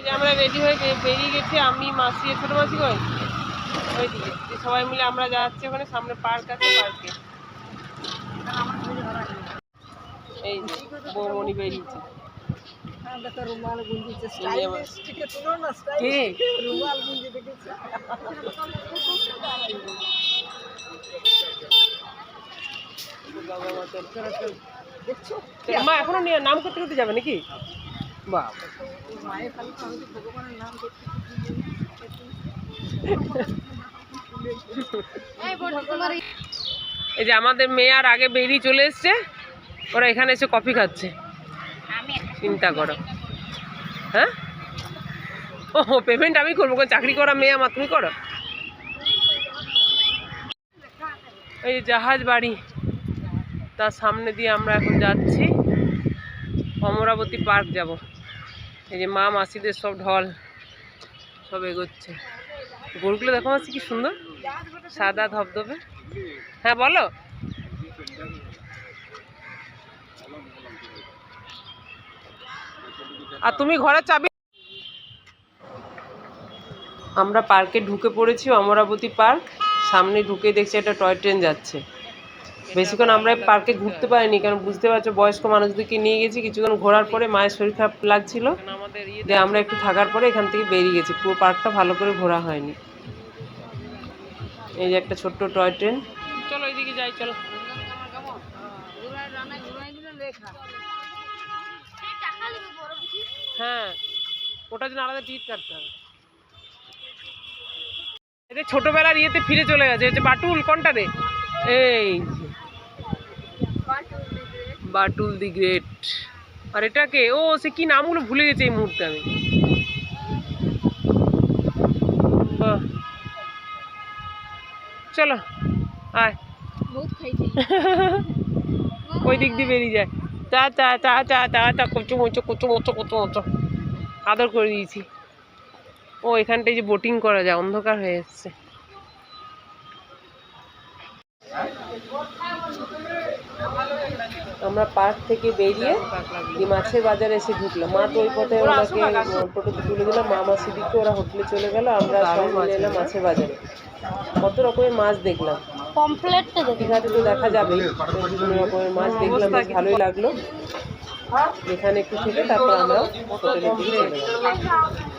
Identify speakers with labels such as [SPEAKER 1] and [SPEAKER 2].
[SPEAKER 1] এই যে আমরা রেডি হয়ে বেরিয়ে গেছি, আমি মাসি ছোট মাসি কই ওইদিকে, সবাই মিলে আমরা যাচ্ছি ওখানে, সামনে পার্ক আছে, পার্কে এই যে বৌমনি বেরিয়েছে। মা এখনো নাম করতে করতে যাবে নাকি? বাবা এই যে আমাদের মেয়ে আর আগে বেরিয়ে চলে এসছে, ওরা এখানে এসে কফি খাচ্ছে। চিন্তা করো। হ্যাঁ, ও পেমেন্ট আমি করবো, চাকরি করা মেয়ে আমার, তুমি করো। এই জাহাজ বাড়ি, তার সামনে দিয়ে আমরা এখন যাচ্ছি অমরাবতী পার্ক যাব। এই যে মা মাসিদের সব ঢল সব এগোচ্ছে। গরুগুলো দেখো মাসি কি সুন্দর, সাদা ধবধবে। হ্যাঁ বলো। আর তুমি ঘরে চাবি। আমরা পার্কে ঢুকে পড়েছি, অমরাবতী পার্ক। সামনে ঢুকে দেখছি একটা টয় ট্রেন যাচ্ছে। বেশিক্ষণ আমরা পার্কে ঘুরতে পারিনি, কারণ বুঝতে পারছো বয়স্ক মানুষদেরকে নিয়ে গেছি। কিছুক্ষণ ঘোরার পরে মায়ের শরীর খারাপ লাগছিল, যে আমরা একটু থাকার পরে এখান থেকে বেরিয়ে গেছি। পুরো পার্কটা ভালো করে ঘোরা হয়নি। এই যে একটা ছোট্ট টয় ট্রেন, চলো এইদিকে যাই, চলো। হ্যাঁ, ওটার জন্য আলাদা টিকিট কাটতে হবে। এটা ছোটবেলার ইয়েতে ফিরে চলে গেছে। হচ্ছে বাটুল, কোনটা রে? এই বাটুল দি গ্রেট। আর এটাকে ও সে কি নামগুলো ভুলে গেছে এই মুহূর্তে আমি। চলো আয়, ওই দিক দিয়ে বেরিয়ে যায়। চা চা চা চা চা চা, কুচু মুচু কুচু মুচু কুচু মুচু, আদর করে দিয়েছি। ও এখানটায় যে বোটিং করা যায়, অন্ধকার হয়ে এসছে। আমরা পার্ক থেকে বেরিয়ে মাছের বাজারে এসে ঢুকলাম। মা তো ওই পথে ওনাকে টোটোতে তুলে দিলাম, মা মাসিদিকে ওরা হোটেলে চলে গেল, আমরা সবাই মিলে এলাম মাছের বাজারে। কত রকমের মাছ দেখলাম, দীঘাতে তো দেখা যাবে, বিভিন্ন রকমের মাছ দেখলাম, বেশ ভালোই লাগলো। এখানে একটু থেকে তারপর আমরা হোটেলের দিকে চলে গেলাম।